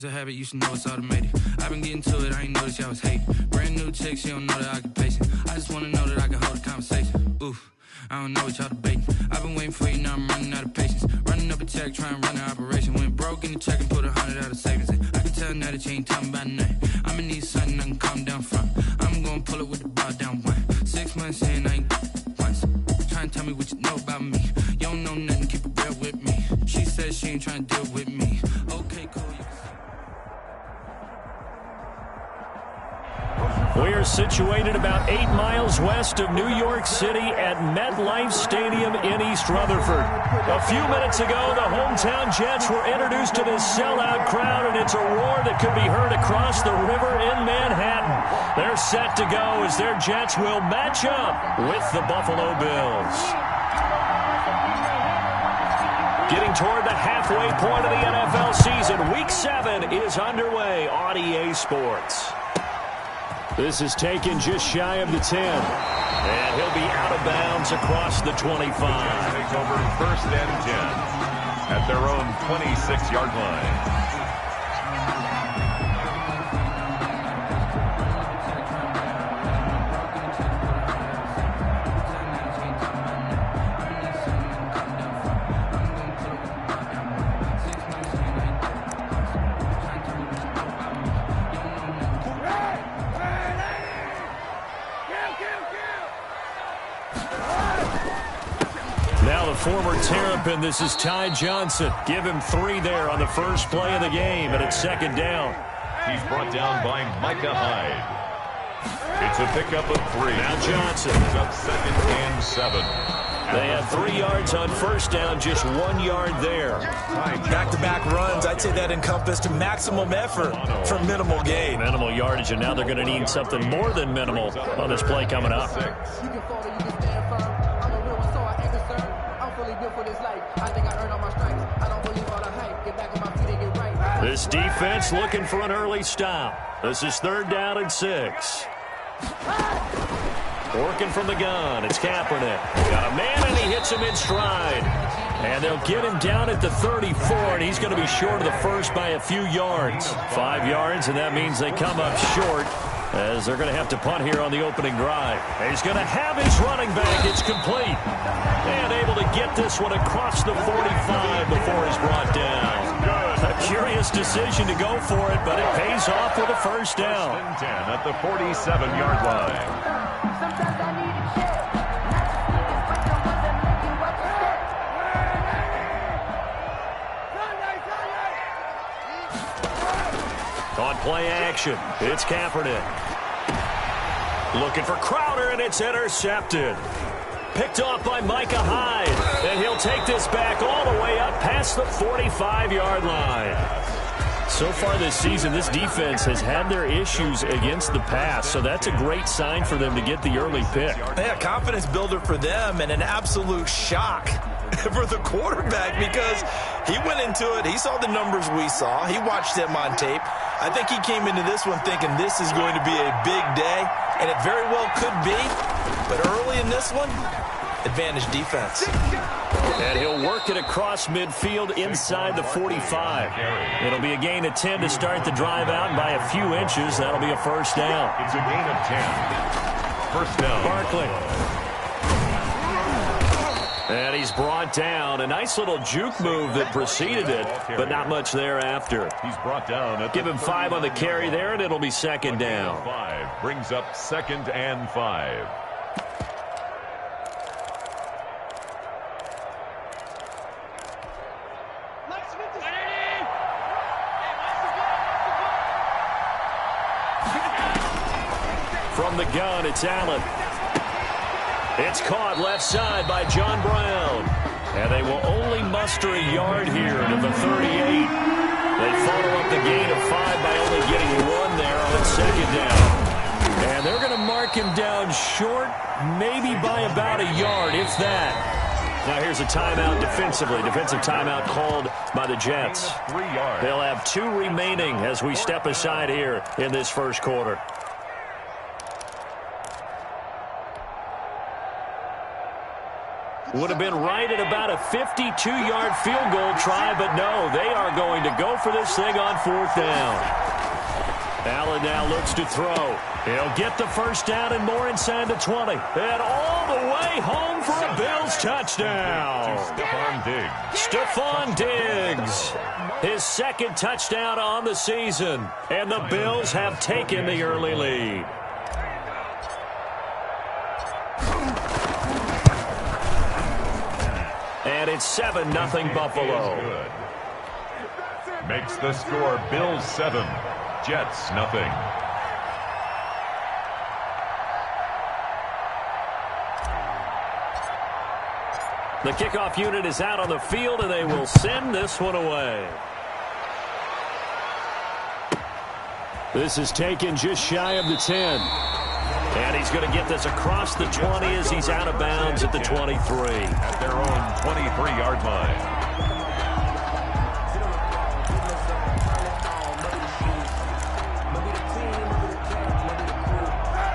A habit, you should know it's automated. I've been getting to it, I ain't noticed y'all was hating. Brand new chick, she don't know the occupation. I just wanna know that I can hold a conversation. Oof, I don't know what y'all debating. I've been waiting for you, now I'm running out of patience. Running up a check, trying to run an operation. Went broke in the check and put 100 out of savings in. I can tell now that you ain't talking about nothing. I'ma need something I can calm down from. I'm gonna pull it with the bar down one. 6 months in, I ain't once. Trying to tell me what you know about me. You don't know nothing, keep it real with me. She said she ain't trying to deal with me. Okay, cool, you can... We are situated about 8 miles west of New York City at MetLife Stadium in East Rutherford. A few minutes ago, the hometown Jets were introduced to this sellout crowd, and it's a roar that could be heard across the river in Manhattan. They're set to go as their Jets will match up with the Buffalo Bills. Getting toward the halfway point of the NFL season, Week 7 is underway on EA Sports. This is taken just shy of the 10. And he'll be out of bounds across the 25. Take over first and 10 at their own 26-yard line. Former Terrapin, this is Ty Johnson. Give him 3 there on the first play of the game, and it's second down. He's brought down by Micah Hyde. It's a pickup of 3. Now Johnson. He's up second and 7. They have 3 yards on first down, just 1 yard there. Back-to-back runs, I'd say that encompassed maximum effort for minimal gain. Minimal yardage, and now they're going to need something more than minimal on this play coming up. This defense looking for an early stop. This is 3rd down and 6. Working from the gun. It's Kaepernick. Got a man, and he hits him in stride. And they'll get him down at the 34, and he's going to be short of the first by a few yards. 5 yards, and that means they come up short as they're going to have to punt here on the opening drive. He's going to have his running back. It's complete. And able to get this one across the 45 before he's brought down. A curious decision to go for it, but it pays off with a first down. 10 at the 47-yard line. On play action, it's Kaepernick. Looking for Crowder, and it's intercepted. Picked off by Micah Hyde, and he'll take this back all the way up past the 45-yard line. So far this season, this defense has had their issues against the pass, so that's a great sign for them to get the early pick. Yeah, confidence builder for them, and an absolute shock for the quarterback because he went into it. He saw the numbers we saw. He watched them on tape. I think he came into this one thinking this is going to be a big day, and it very well could be. But early in this one, advantage defense. And he'll work it across midfield inside the 45. It'll be a gain of 10 to start the drive out, and by a few inches, that'll be a first down. It's a gain of 10. First down. Barkley. And he's brought down. A nice little juke move that preceded it, but not much thereafter. He's brought down. Give him 5 on the carry there, and it'll be second down. 5 brings up 2nd and 5. From the gun, it's Allen. It's caught left side by John Brown. And they will only muster a yard here to the 38. They follow up the gain of 5 by only getting 1 there on second down. And they're going to mark him down short, maybe by about a yard, if that. Now here's a timeout defensively. Defensive timeout called by the Jets. 3 yards. They'll have 2 remaining as we step aside here in this first quarter. Would have been right at about a 52-yard field goal try, but no, they are going to go for this thing on 4th down. Allen now looks to throw. He'll get the first down and more inside the 20. And all the way home for a Bills touchdown. Stefon Diggs. Stefon Diggs. His second touchdown on the season. And the Bills have taken the early lead. And it's 7-0 Buffalo. Makes the score Bills 7, Jets nothing. The kickoff unit is out on the field, and they will send this one away. This is taken just shy of the 10. And he's going to get this across the 20 as he's out of bounds at the 23. At their own 23-yard line.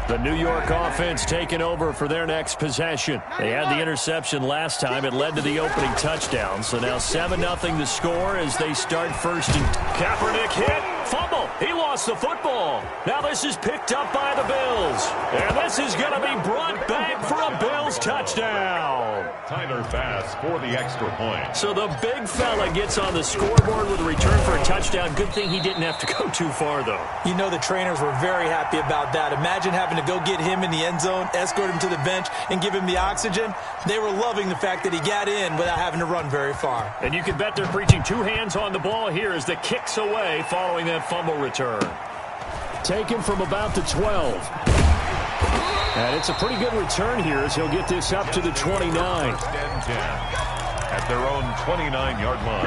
The New York offense taking over for their next possession. They had the interception last time. It led to the opening touchdown. So now 7-0 the score as they start first. And Kaepernick hit. Fumble. He lost the football. Now this is picked up by the Bills. And this is going to be brought back for a Bills touchdown. Tyler Bass for the extra point. So the big fella gets on the scoreboard with a return for a touchdown. Good thing he didn't have to go too far, though. You know the trainers were very happy about that. Imagine having to go get him in the end zone, escort him to the bench, and give him the oxygen. They were loving the fact that he got in without having to run very far. And you can bet they're preaching 2 hands on the ball here as the kick's away following that fumble return. Taken from about the 12. And it's a pretty good return here as he'll get this up to the 29. First and 10 at their own 29-yard line.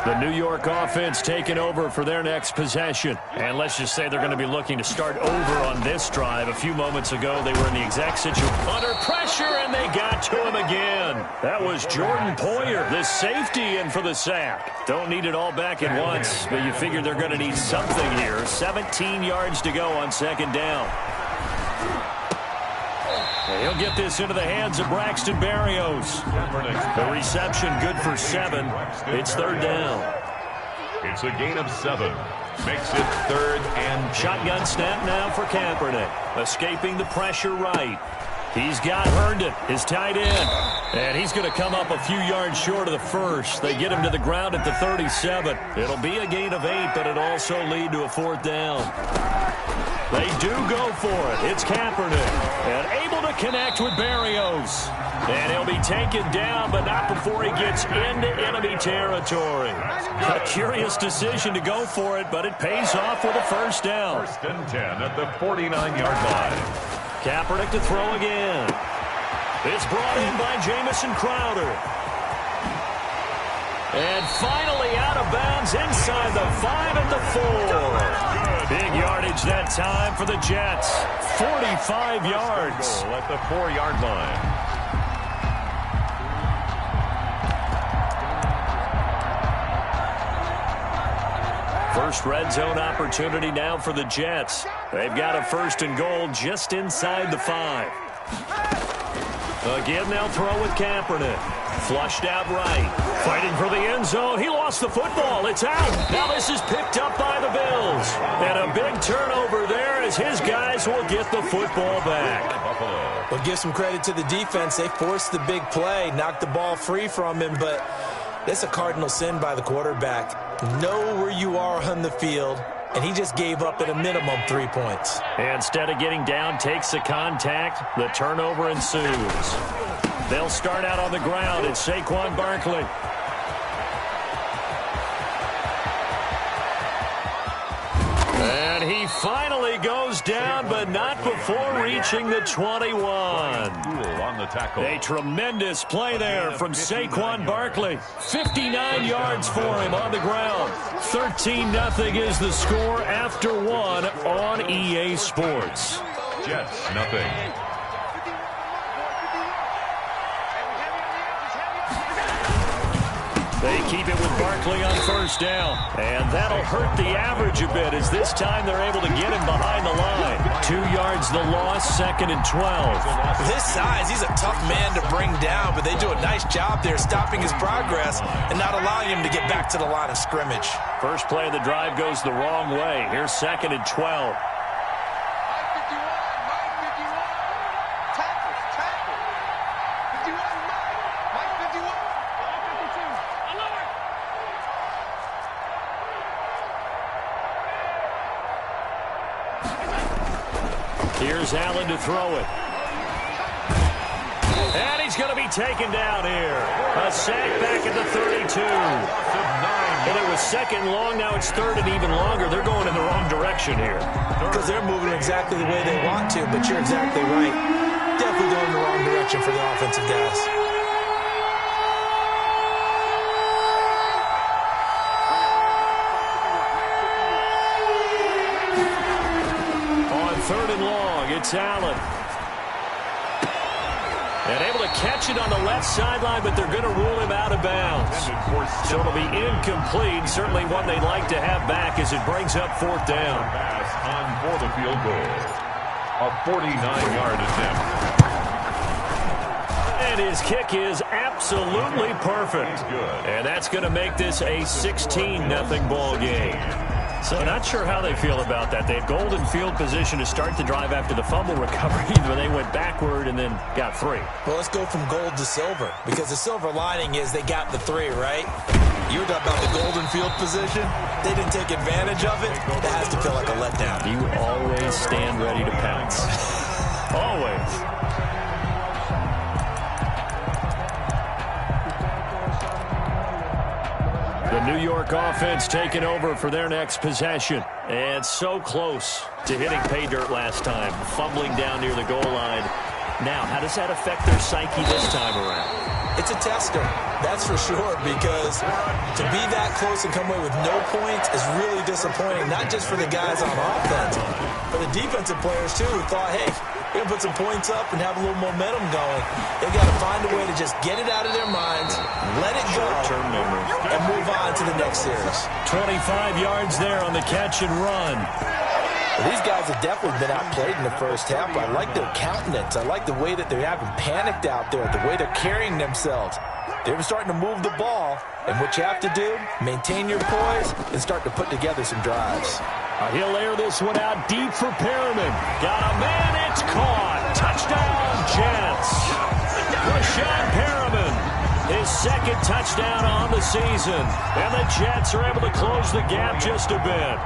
The New York offense taking over for their next possession. And let's just say they're going to be looking to start over on this drive. A few moments ago, they were in the exact situation. Under pressure, and they got to him again. That was Jordan Poyer, the safety, in for the sack. Don't need it all back at once, but you figure they're going to need something here. 17 yards to go on 2nd down. He'll get this into the hands of Braxton Berrios. The reception good for 7. It's 3rd down. It's a gain of 7. Makes it 3rd and 10. Shotgun snap now for Kaepernick. Escaping the pressure right. He's got Herndon, his tight end. And he's going to come up a few yards short of the first. They get him to the ground at the 37. It'll be a gain of 8, but it'll also lead to a 4th down. They do go for it. It's Kaepernick. And able to connect with Berrios. And he'll be taken down, but not before he gets into enemy territory. A curious decision to go for it, but it pays off with a 1st down. 1st and 10 at the 49-yard line. Kaepernick to throw again. It's brought in by Jamison Crowder. And finally out of bounds inside the 5 at the 4. Big yardage that time for the Jets. 45 yards. At the 4-yard line. First red zone opportunity now for the Jets. They've got a 1st and goal just inside the 5. Again, they'll throw with Kaepernick. Flushed out right. Fighting for the end zone. He lost the football. It's out. Now this is picked up by the Bills. And a big turnover there as his guys will get the football back. Well, give some credit to the defense. They forced the big play, knocked the ball free from him, but that's a cardinal sin by the quarterback. Know where you are on the field, and he just gave up at a minimum 3 points. Instead of getting down, takes the contact. The turnover ensues. They'll start out on the ground. It's Saquon Barkley. And he finally goes down, but not before reaching the 21. On the tackle. A tremendous play there from Saquon Barkley. 59 yards for him on the ground. 13-0 is the score after 1 on EA Sports. Jets nothing. They keep it with Barkley on first down. And that'll hurt the average a bit as this time they're able to get him behind the line. 2 yards the loss, 2nd and 12. With his size, he's a tough man to bring down, but they do a nice job there stopping his progress and not allowing him to get back to the line of scrimmage. First play of the drive goes the wrong way. Here's 2nd and 12. Here's Allen to throw it. And he's going to be taken down here. A sack back at the 32. And it was 2nd long, now it's 3rd and even longer. They're going in the wrong direction here. Because they're moving exactly the way they want to, but you're exactly right. Definitely going in the wrong direction for the offensive guys. On 3rd and long, it's Allen. And able to catch it on the left sideline, but they're going to rule him out of bounds. So it'll be incomplete. Certainly one they'd like to have back as it brings up 4th down. Pass on for the field goal. A 49-yard attempt. And his kick is absolutely perfect. And that's going to make this a 16-0 ball game. So not sure how they feel about that. They had golden field position to start the drive after the fumble recovery, but they went backward and then got 3. Well, let's go from gold to silver, because the silver lining is they got the 3, right? You were talking about the golden field position. They didn't take advantage of it. That has to feel like a letdown. You always stand ready to pounce. Always. The New York offense taking over for their next possession. And so close to hitting pay dirt last time, fumbling down near the goal line. Now, how does that affect their psyche this time around? It's a tester, that's for sure, because to be that close and come away with no points is really disappointing, not just for the guys on offense, but the defensive players, too, who thought, hey, we're going to put some points up and have a little momentum going. They've got to find a way to just get it out of their minds, let it go, and move on to the next series. 25 yards there on the catch and run. Well, these guys have definitely been outplayed in the first half, but I like their countenance. I like the way that they're having panicked out there, the way they're carrying themselves. They're starting to move the ball, and what you have to do, maintain your poise and start to put together some drives. He'll air this one out deep for Perriman. Got a man, it's caught. Touchdown, Jets. Rashawn Perriman, his 2nd touchdown on the season. And the Jets are able to close the gap just a bit.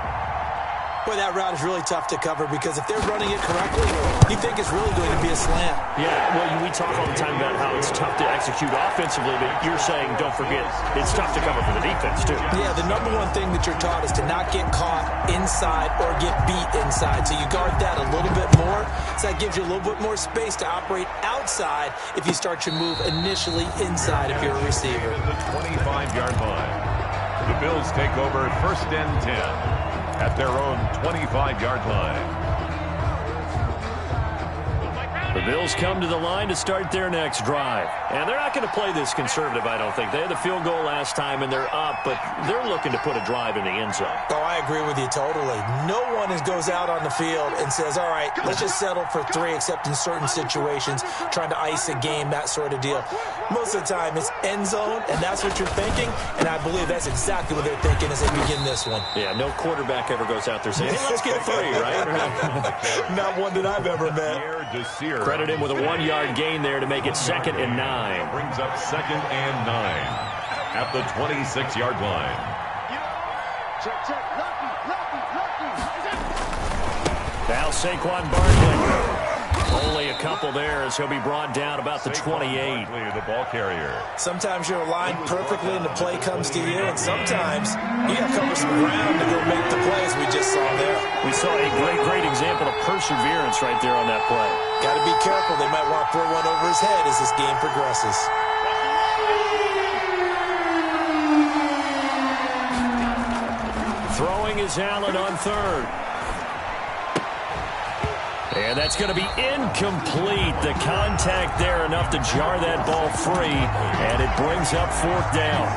Boy, that route is really tough to cover because if they're running it correctly, you think it's really going to be a slant. Yeah, well, we talk all the time about how it's tough to execute offensively, but you're saying, don't forget, it's tough to cover for the defense, too. Yeah, the number one thing that you're taught is to not get caught inside or get beat inside. So you guard that a little bit more. So that gives you a little bit more space to operate outside if you start your move initially inside if you're a receiver. The 25-yard line. The Bills take over 1st and 10. At their own 25-yard line. The Bills come to the line to start their next drive. And they're not going to play this conservative, I don't think. They had the field goal last time, and they're up, but they're looking to put a drive in the end zone. Oh, I agree with you totally. No one goes out on the field and says, all right, let's just settle for 3, except in certain situations, trying to ice a game, that sort of deal. Most of the time, it's end zone, and that's what you're thinking, and I believe that's exactly what they're thinking as they begin this one. Yeah, no quarterback ever goes out there saying, hey, let's get 3, right? Not one that I've ever met. Credit him with a 1-yard gain there to make it 2nd and 9. Brings up 2nd and 9 at the 26-yard line. Now Saquon Barkley. Only a couple there as he'll be brought down about the 28. The ball carrier. Sometimes you're aligned perfectly and the play comes to you, and sometimes you got to cover some ground to go make the plays we just saw there. We saw a great example of perseverance right there on that play. Got to be careful. They might want to throw one over his head as this game progresses. Throwing is Allen on 3rd. And that's going to be incomplete. The contact there enough to jar that ball free, and it brings up 4th down.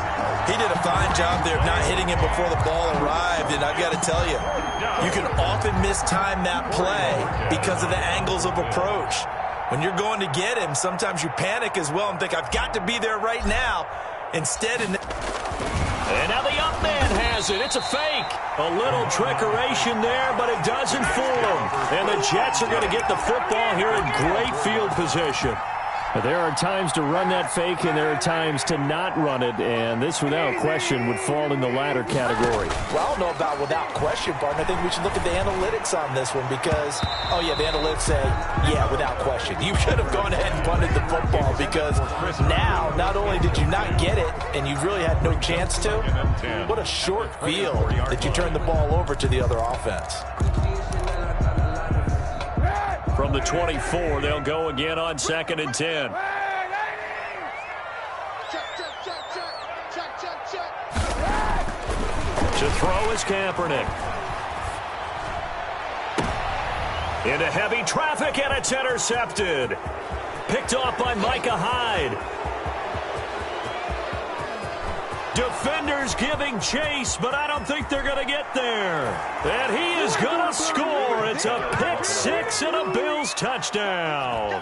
He did a fine job there of not hitting him before the ball arrived, and I've got to tell you, you can often mistime that play because of the angles of approach. When you're going to get him, sometimes you panic as well and think, I've got to be there right now. Instead, and now the up man has it. It's a fake. A little trickeration there, but it doesn't fool him. And the Jets are going to get the football here in great field position. But there are times to run that fake, and there are times to not run it, and this, without question, would fall in the latter category. Well, I don't know about without question, partner. I think we should look at the analytics on this one because, oh, yeah, the analytics say, yeah, without question. You should have gone ahead and punted the football because now, not only did you not get it, and you really had no chance to, what a short field that you turned the ball over to the other offense. From the 24, they'll go again on 2nd and 10. To throw is Kaepernick. Into heavy traffic, and it's intercepted. Picked off by Micah Hyde. Defenders giving chase, but I don't think they're going to get there. And he is going to score. It's a pick six and a Bills touchdown.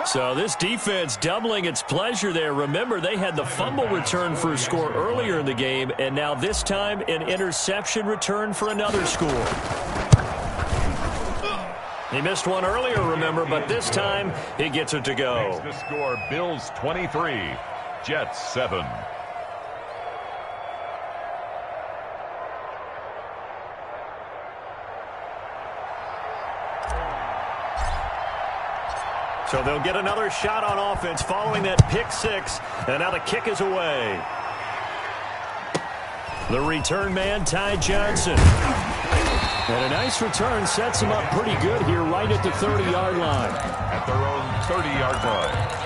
So this defense doubling its pleasure there. Remember, they had the fumble return for a score earlier in the game, and now this time an interception return for another score. He missed one earlier, remember, but this time he gets it to go. Makes the score Bills 23, Jets 7. So they'll get another shot on offense following that pick six, and now the kick is away. The return man, Ty Johnson. And a nice return sets him up pretty good here right at the 30-yard line. At their own 30-yard line.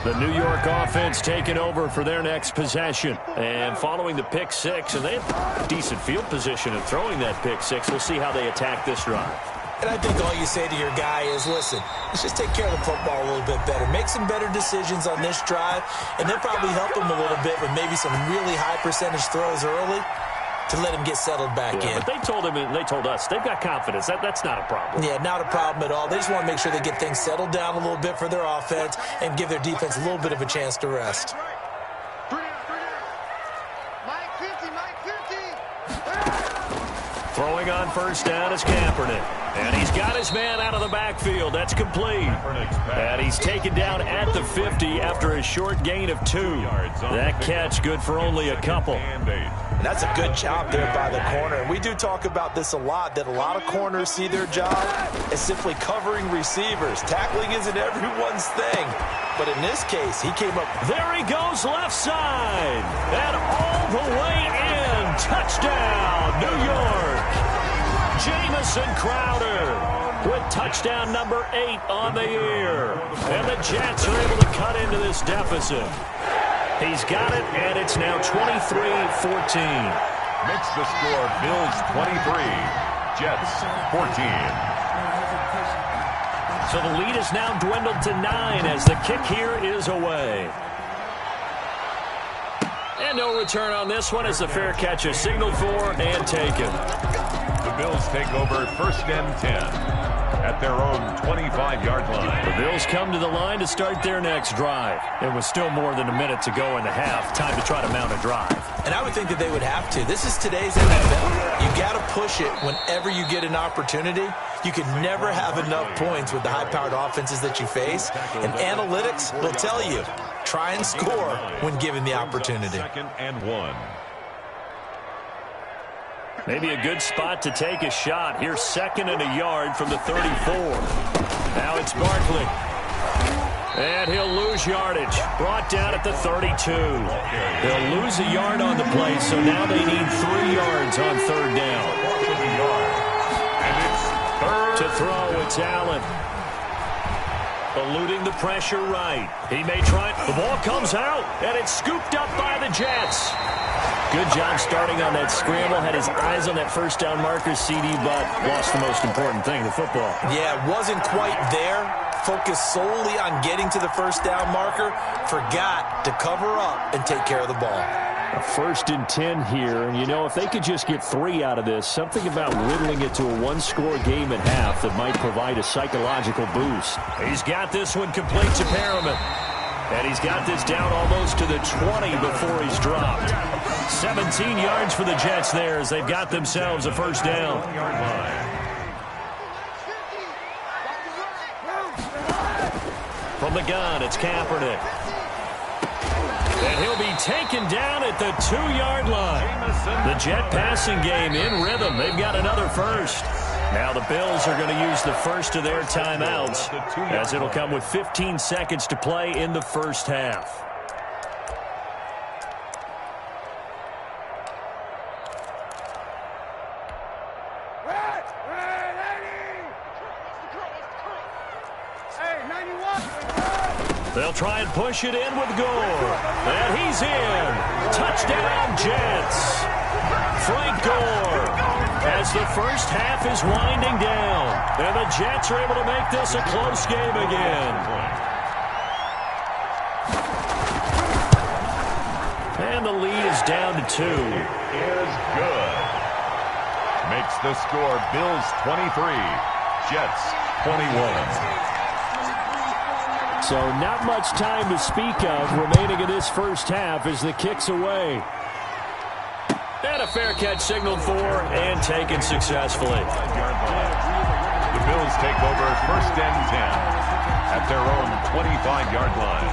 The New York offense taking over for their next possession. And following the pick six, and they have decent field position in throwing that pick six. We'll see how they attack this drive. And I think all you say to your guy is, listen, let's just take care of the football a little bit better. Make some better decisions on this drive, and they'll probably help him a little bit with maybe some really high percentage throws early to let him get settled back in. But they told him and they told us they've got confidence. That's not a problem. Yeah, not a problem at all. They just want to make sure they get things settled down a little bit for their offense and give their defense a little bit of a chance to rest. Throwing on first down is Kaepernick. And he's got his man out of the backfield. That's complete. And he's taken down at the 50 after a short gain of 2. That catch good for only a couple. And that's a good job there by the corner. And we do talk about this a lot, that a lot of corners see their job as simply covering receivers. Tackling isn't everyone's thing. But in this case, he came up. There he goes left side. And all the way in. Touchdown, New York. Jamison Crowder with touchdown number 8 on the year. And the Jets are able to cut into this deficit. He's got it, and it's now 23-14. Makes the score Bills 23, Jets 14. So the lead is now dwindled to 9 as the kick here is away. And no return on this one as the fair catch is signaled for and taken. The Bills take over first and 10 at their own 25-yard line. The Bills come to the line to start their next drive. It was still more than a minute to go in the half. Time to try to mount a drive. And I would think that they would have to. This is today's NFL. You got to push it whenever you get an opportunity. You can never have enough points with the high-powered offenses that you face. And analytics will tell you, try and score when given the opportunity. 2nd and 1. Maybe a good spot to take a shot. Here's 2nd and a yard from the 34. Now it's Barkley. And he'll lose yardage. Brought down at the 32. They'll lose a yard on the play, so now they need 3 yards on 3rd down. And it's 3rd. To throw, it's Allen. Eluding the pressure right. He may try. The ball comes out, and it's scooped up by the Jets. Good job starting on that scramble. Had his eyes on that first down marker, CD, but lost the most important thing, the football. Yeah, it wasn't quite there. focused solely on getting to the first down marker, forgot to cover up and take care of the ball. A 1st and 10 here. And, you know, if they could just get 3 out of this, something about whittling it to a one-score game at half that might provide a psychological boost. He's got this one complete to Perriman. And he's got this down almost to the 20 before he's dropped. 17 yards for the Jets there as they've got themselves a first down. From the gun, it's Kaepernick. And he'll be taken down at the 2-yard line. The Jet passing game in rhythm. They've got another first. Now the Bills are going to use the first of their timeouts as it'll come with 15 seconds to play in the first half. They'll try and push it in with Gore. And he's in. Touchdown, Jets. Frank Gore as the first half is winding down. And the Jets are able to make this a close game again. And the lead is down to 2. Is good. Makes the score Bills 23, Jets 21. So not much time to speak of remaining in this first half as the kick's away. And a fair catch signaled for and taken successfully. The Bills take over 1st and 10 at their own 25-yard line.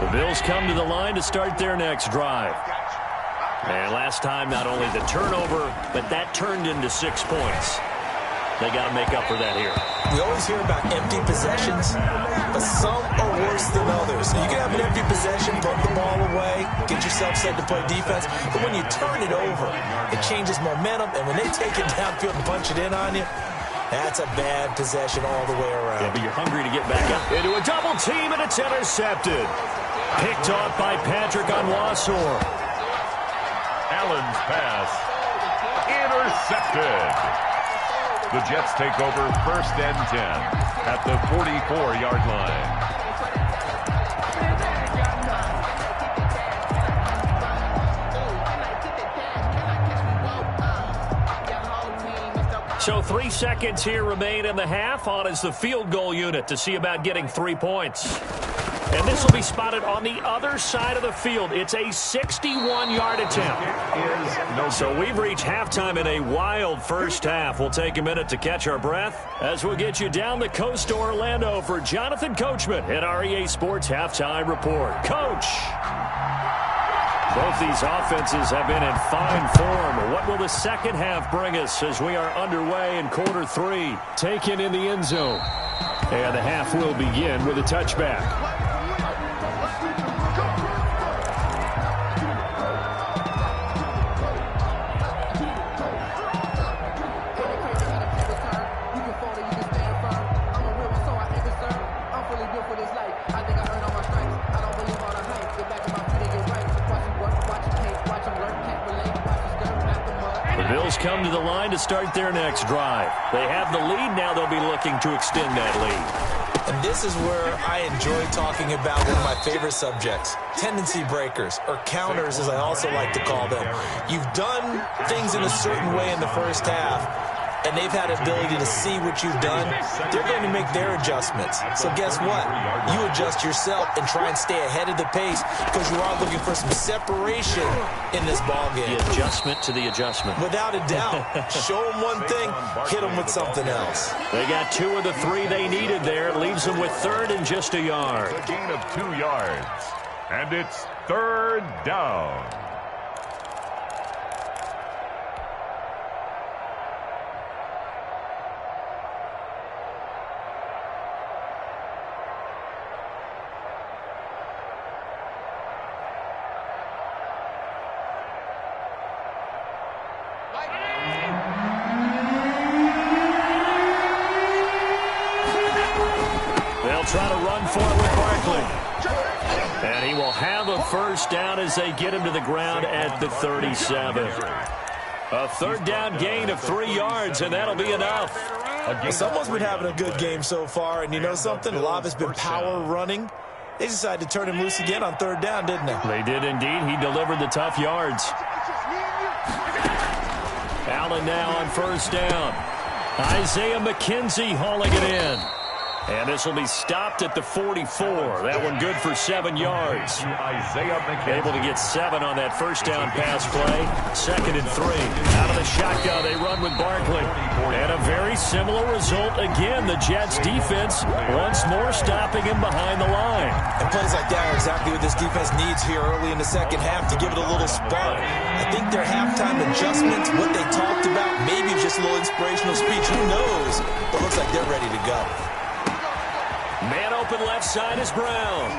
The Bills come to the line to start their next drive. And last time, not only the turnover, but that turned into 6 points. They got to make up for that here. We always hear about empty possessions, but some are worse than others. You can have an empty possession, put the ball away, get yourself set to play defense, but when you turn it over, it changes momentum, and when they take it downfield and punch it in on you, that's a bad possession all the way around. Yeah, but you're hungry to get back up. Into a double team, and it's intercepted. Picked off by Patrick Onwuasor. Allen's pass intercepted. The Jets take over 1st and 10 at the 44-yard line. So 3 seconds here remain in the half. On is the field goal unit to see about getting 3 points. And this will be spotted on the other side of the field. It's a 61-yard attempt. So we've reached halftime in a wild first half. We'll take a minute to catch our breath as we'll get you down the coast to Orlando for Jonathan Coachman at our EA Sports Halftime Report. Coach! Both these offenses have been in fine form. What will the second half bring us as we are underway in quarter 3? Taken in the end zone. And the half will begin with a touchback. Come to the line to start their next drive. They have the lead. Now they'll be looking to extend that lead. And this is where I enjoy talking about one of my favorite subjects, tendency breakers, or counters as I also like to call them. You've done things in a certain way in the first half, and they've had the ability to see what you've done. They're going to make their adjustments. So guess what? You adjust yourself and try and stay ahead of the pace because you are looking for some separation in this ball game. The adjustment to the adjustment. Without a doubt. Show them one thing, hit them with something else. They got 2 of the 3 they needed there. Leaves them with 3rd and just a yard. A gain of 2 yards. And it's 3rd down. Try to run for it with Barkley. And he will have a first down as they get him to the ground at the 37. A 3rd down gain of 3 yards, and that'll be enough. Someone's been having a good game so far, and you know something? A lot of it's been power running. They decided to turn him loose again on third down, didn't they? They did indeed. He delivered the tough yards. Allen now on first down. Isaiah McKenzie hauling it in. And this will be stopped at the 44. That one good for 7 yards. Isaiah McKenzie. Able to get 7 on that first down pass play. 2nd and 3. Out of the shotgun, they run with Barkley. And a very similar result again. The Jets defense once more stopping him behind the line. And plays like that are exactly what this defense needs here early in the second half to give it a little spark. I think their halftime adjustments, what they talked about, maybe just a little inspirational speech, who knows? But looks like they're ready to go. Man open left side is Brown.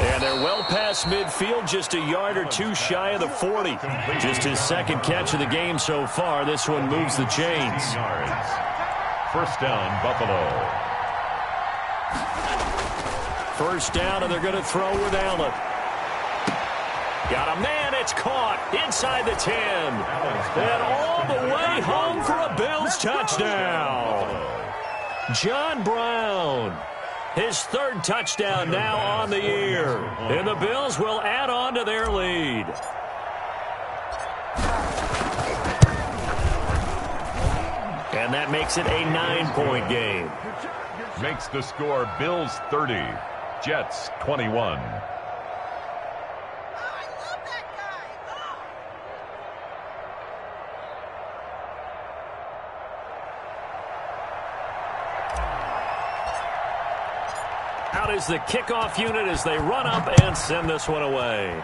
And they're well past midfield, just a yard or two shy of the 40. Just his 2nd catch of the game so far. This one moves the chains. First down, Buffalo. First down, and they're going to throw with Allen. Got a man, it's caught inside the 10. And all the way home for a Bills touchdown. John Brown. His 3rd touchdown now on the year. And the Bills will add on to their lead. And that makes it a 9-point game. Makes the score Bills 30, Jets 21. Out is the kickoff unit as they run up and send this one away.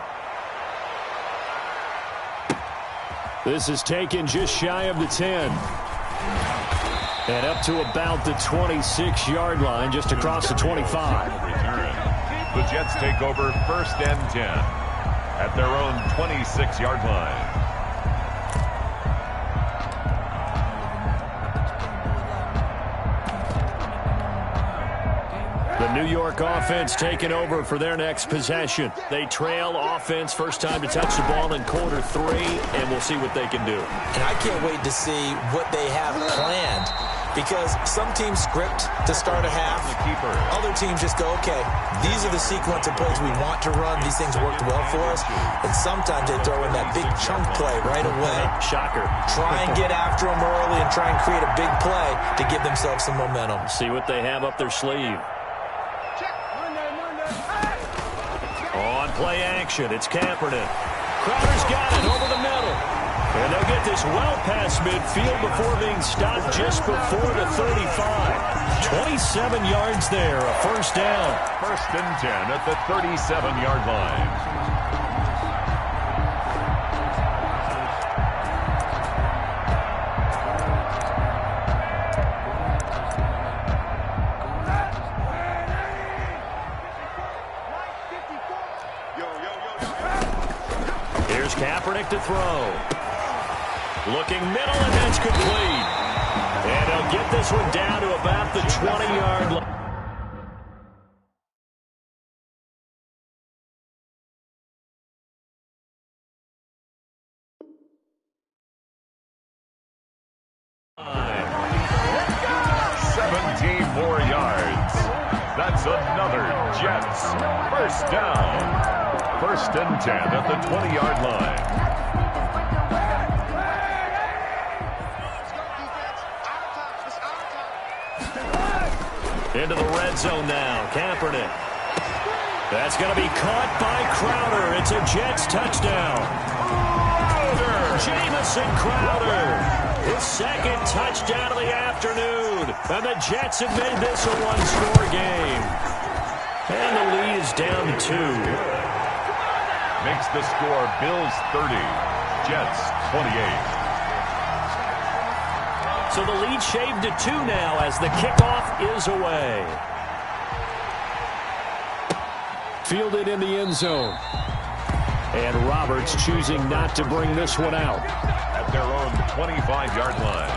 This is taken just shy of the 10. And up to about the 26-yard line, just across the 25. The Jets take over 1st and 10 at their own 26-yard line. The New York offense taking over for their next possession. They trail offense, first time to touch the ball in quarter 3, and we'll see what they can do. And I can't wait to see what they have planned, because some teams script to start a half. Other teams just go, okay, these are the sequence of plays we want to run. These things worked well for us. And sometimes they throw in that big chunk play right away. Shocker. Try and get after them early and try and create a big play to give themselves some momentum. See what they have up their sleeve. On play action, it's Kaepernick. Crowder's got it over the middle. And they'll get this well past midfield before being stopped just before the 35. 27 yards there, a first down. 1st and 10 at the 37-yard line. Here's Kaepernick to throw. Looking middle, and that's complete. And they'll get this one down to about the 20-yard line. More yards. That's another Jets first down. 1st and 10 at the 20-yard line. Into the red zone now. Kaepernick. That's going to be caught by Crowder. It's a Jets touchdown. Jamison Crowder. His 2nd touchdown of the afternoon. And the Jets have made this a one-score game. And the lead is down to 2. Makes the score Bills 30, Jets 28. So the lead shaved to 2 now as the kickoff is away. Fielded in the end zone. And Roberts choosing not to bring this one out. At their own 25-yard line.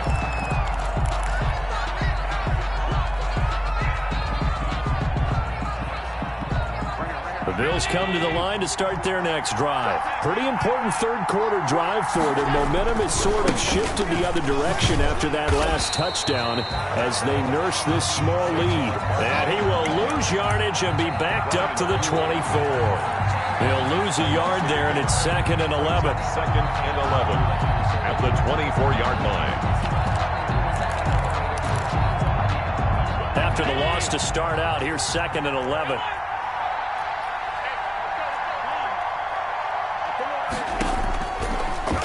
The Bills come to the line to start their next drive. Pretty important third quarter drive for them. Momentum has sort of shifted the other direction after that last touchdown as they nurse this small lead. And he will lose yardage and be backed up to the 24. He'll lose a yard there, and it's 2nd and 11. 2nd and 11 at the 24-yard line. After the loss to start out, here's 2nd and 11.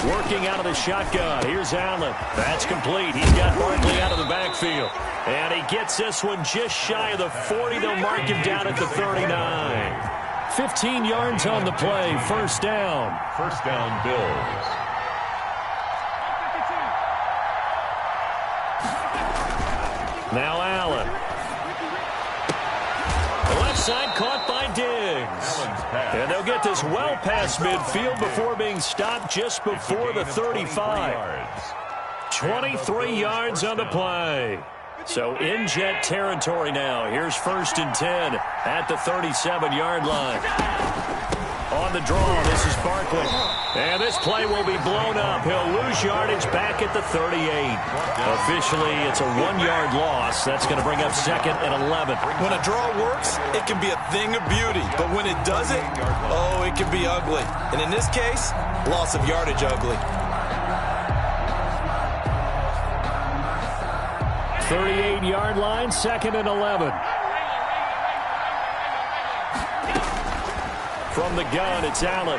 Working out of the shotgun. Here's Allen. That's complete. He's got Barkley out of the backfield. And he gets this one just shy of the 40. They'll mark him down at the 39. 15 yards on the play. First down. First down, Bills. Now Allen. The left side caught by Diggs. And they'll get this well past midfield before being stopped just before the 35. 23 yards on the play. So in Jet territory now. Here's 1st and 10 at the 37-yard line. On the draw, this is Barkley. And this play will be blown up. He'll lose yardage back at the 38. Officially, it's a 1-yard loss. That's going to bring up 2nd and 11. When a draw works, it can be a thing of beauty. But when it doesn't, oh, it can be ugly. And in this case, loss of yardage ugly. 38-yard line, 2nd and 11. From the gun, it's Allen.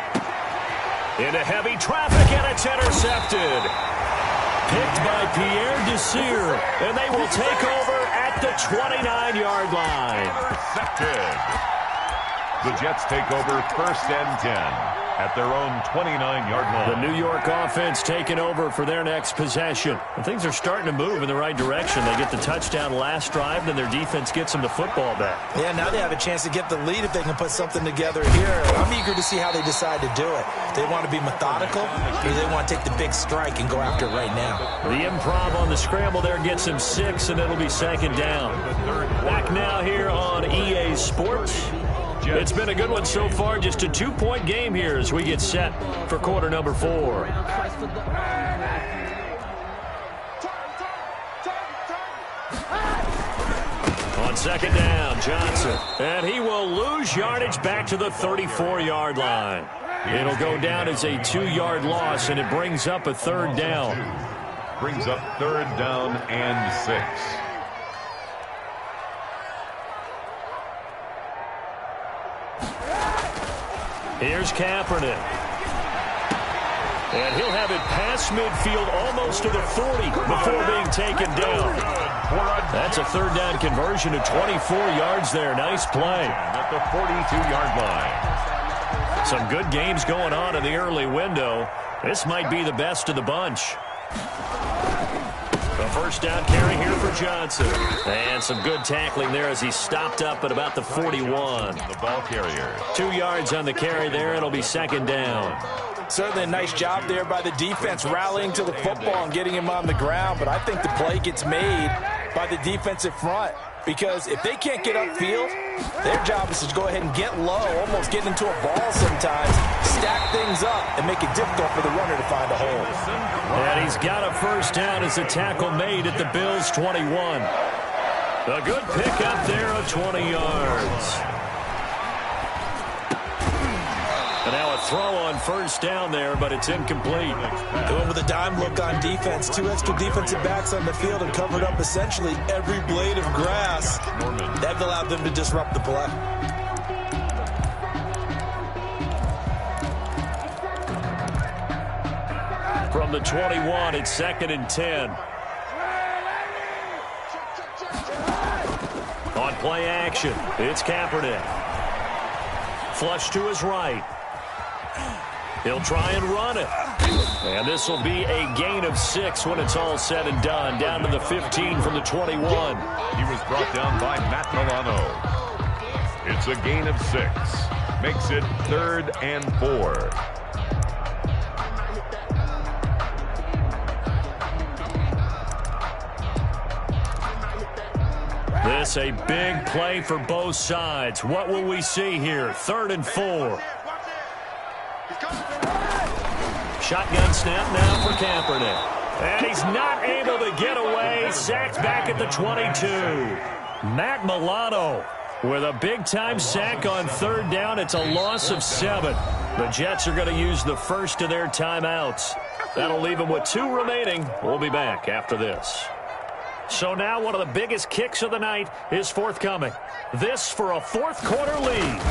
Into heavy traffic, and it's intercepted. Picked by Pierre Desir, and they will take over at the 29-yard line. Intercepted. The Jets take over 1st and 10 at their own 29-yard line. The New York offense taking over for their next possession. And things are starting to move in the right direction. They get the touchdown last drive, then their defense gets them the football back. Yeah, now they have a chance to get the lead if they can put something together here. I'm eager to see how they decide to do it. They want to be methodical, or they want to take the big strike and go after it right now. The improv on the scramble there gets him 6, and it'll be 2nd down. Back now here on EA Sports. It's been a good one so far. Just a 2-point game here as we get set for quarter number 4. On 2nd down, Johnson. And he will lose yardage back to the 34-yard line. It'll go down as a 2-yard loss, and it brings up a 3rd down. Brings up 3rd down and 6. Here's Kaepernick. And he'll have it past midfield almost to the 40 before being taken down. That's a 3rd down conversion to 24 yards there. Nice play. At the 42-yard line. Some good games going on in the early window. This might be the best of the bunch. A 1st down carry here for Johnson. And some good tackling there as he stopped up at about the 41. The ball carrier. 2 yards on the carry there. It'll be 2nd down. Certainly a nice job there by the defense rallying to the football and getting him on the ground. But I think the play gets made by the defensive front. Because if they can't get upfield, their job is to go ahead and get low, almost get into a ball sometimes, stack things up, and make it difficult for the runner to find a hole. And he's got a 1st down as a tackle made at the Bills' 21. A good pickup there of 20 yards. And now a throw on 1st down there, but it's incomplete. Going with a dime look on defense. 2 extra defensive backs on the field and covered up essentially every blade of grass. That allowed them to disrupt the play. From the 21, it's 2nd and 10. On play action, it's Kaepernick. Flush to his right. He'll try and run it. And this will be a gain of 6 when it's all said and done. Down to the 15 from the 21. He was brought down by Matt Milano. It's a gain of 6. Makes it 3rd and 4. This a big play for both sides. What will we see here? 3rd and 4. Shotgun snap now for Kaepernick. And he's not able to get away. Sacked back at the 22. Matt Milano with a big-time sack on 3rd down. It's a loss of 7. The Jets are going to use the first of their timeouts. That'll leave them with 2 remaining. We'll be back after this. So now one of the biggest kicks of the night is forthcoming. This for a 4th quarter lead.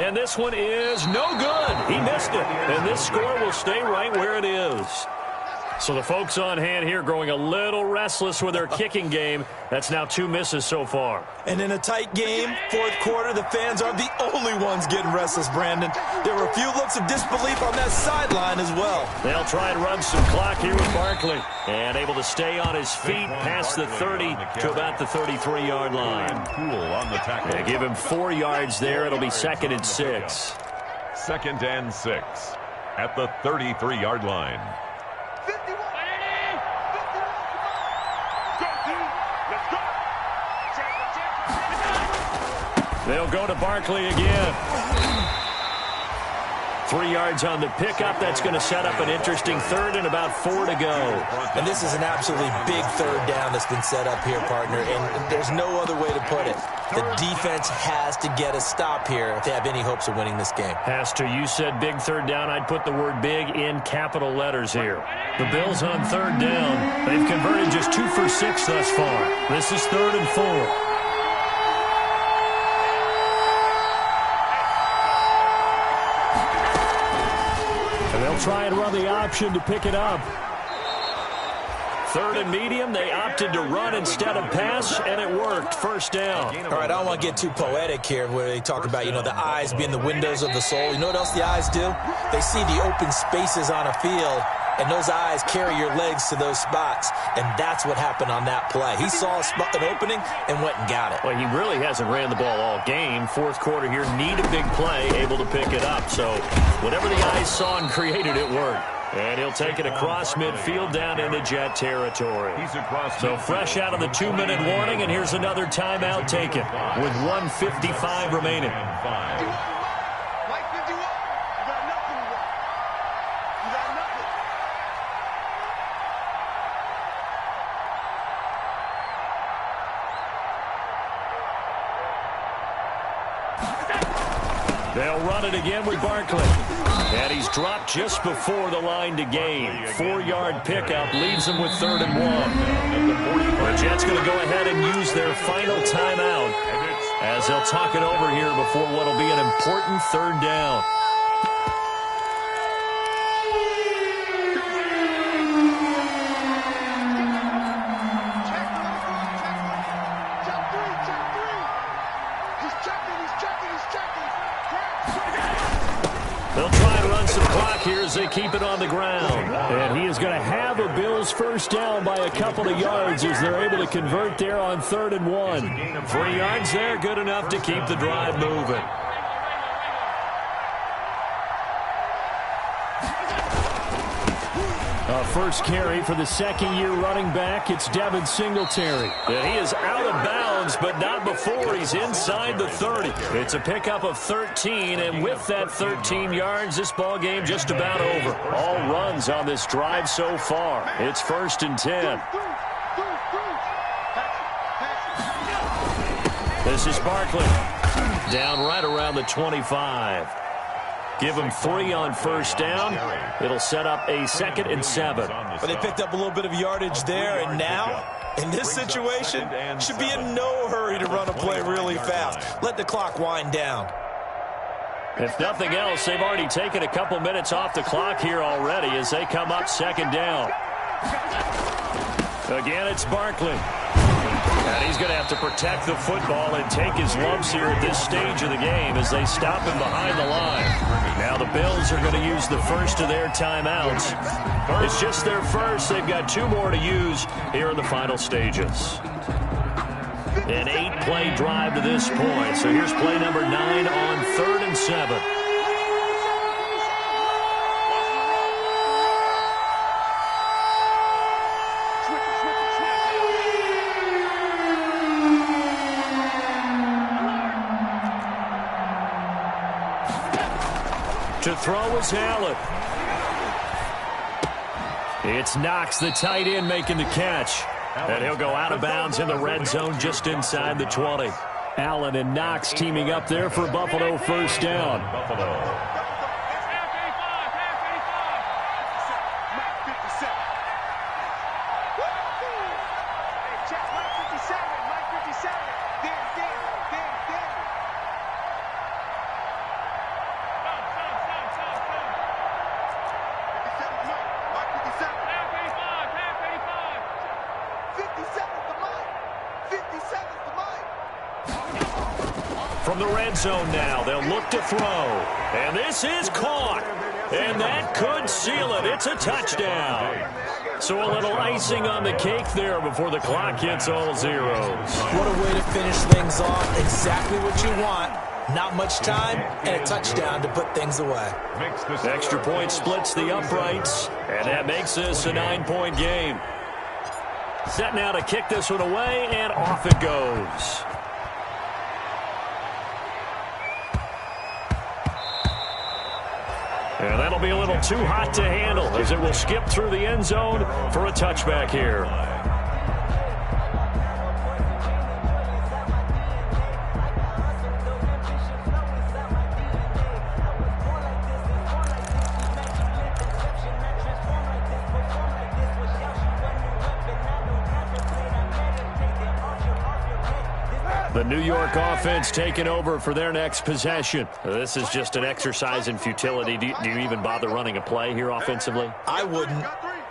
And this one is no good. He missed it. And this score will stay right where it is. So the folks on hand here growing a little restless with their kicking game. That's now 2 misses so far. And in a tight game, 4th quarter, the fans are the only ones getting restless, Brandon. There were a few looks of disbelief on that sideline as well. They'll try and run some clock here with Barkley. And able to stay on his feet past the 30 to about the 33-yard line. They give him 4 yards there. It'll be 2nd and 6. 2nd and 6 at the 33-yard line. They'll go to Barkley again. 3 yards on the pickup. That's going to set up an interesting 3rd and about 4 to go. And this is an absolutely big 3rd down that's been set up here, partner. And there's no other way to put it. The defense has to get a stop here if they have any hopes of winning this game. Has to. You said big 3rd down. I'd put the word big in capital letters here. The Bills on 3rd down. They've converted just 2 for 6 thus far. This is 3rd and 4. Try and run the option to pick it up. 3rd and medium. They opted to run instead of pass, and it worked. 1st down. All right, I don't want to get too poetic here where they talk about, the eyes being the windows of the soul. You know what else the eyes do? They see the open spaces on a field, and those eyes carry your legs to those spots, and that's what happened on that play. He saw an opening and went and got it. Well, he really hasn't ran the ball all game. 4th quarter here, need a big play, able to pick it up. So whatever the eyes saw and created, it worked. And he'll take it across midfield down into Jet territory. So fresh out of the 2-minute warning, and here's another timeout taken with 1:55 remaining. They'll run it again with Barkley. And he's dropped just before the line to gain. 4-yard pickup leaves him with 3rd and 1. The Jets going to go ahead and use their final timeout as they'll talk it over here before what will be an important 3rd down. They'll try and run some clock here as they keep it on the ground. And he is going to have a Bills 1st down by a couple of yards as they're able to convert there on 3rd and 1. 3 yards there, good enough to keep the drive moving. First carry for the 2nd-year running back. It's Devin Singletary. And he is out of bounds, but not before he's inside the 30. It's a pickup of 13, and with that 13 yards, this ball game just about over. All runs on this drive so far. It's 1st and 10. This is Barkley. Down right around the 25. Give them 3 on 1st down. It'll set up a 2nd and 7. But they picked up a little bit of yardage there, and now, in this situation, should be in no hurry to run a play really fast. Let the clock wind down. If nothing else, they've already taken a couple minutes off the clock here already as they come up 2nd down. Again, it's Barkley. And he's going to have to protect the football and take his lumps here at this stage of the game as they stop him behind the line. Now the Bills are going to use the first of their timeouts. It's just their first. They've got 2 more to use here in the final stages. An 8-play drive to this point. So here's play number 9 on 3rd and 7. To throw is Allen. It's Knox, the tight end, making the catch. And he'll go out of bounds in the red zone just inside the 20. Allen and Knox teaming up there for Buffalo first down. Buffalo. From the red zone now, they'll look to throw. And this is caught. And that could seal it. It's a touchdown. So a little icing on the cake there before the clock hits all zeros. What a way to finish things off. Exactly what you want. Not much time and a touchdown to put things away. Extra point splits the uprights. And that makes this a 9-point game. Set now to kick this one away, and off it goes. And that'll be a little too hot to handle as it will skip through the end zone for a touchback here. The New York offense taking over for their next possession. This is just an exercise in futility. Do you even bother running a play here offensively? I wouldn't,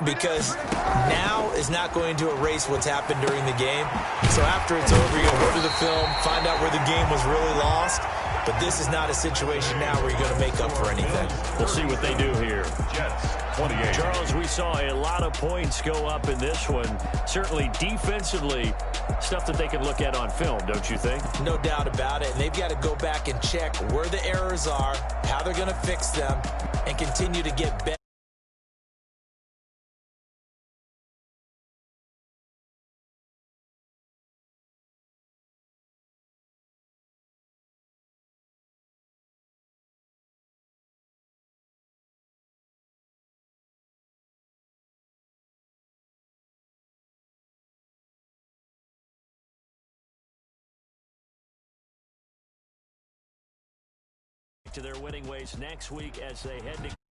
because now is not going to erase what's happened during the game. So after it's over, you're going to go to the film, find out where the game was really lost. But this is not a situation now where you're going to make up for anything. We'll see what they do here. Jets, 28. Charles, we saw a lot of points go up in this one. Certainly defensively, stuff that they can look at on film, don't you think? No doubt about it. And they've got to go back and check where the errors are, how they're going to fix them, and continue to get better. To their winning ways next week as they head to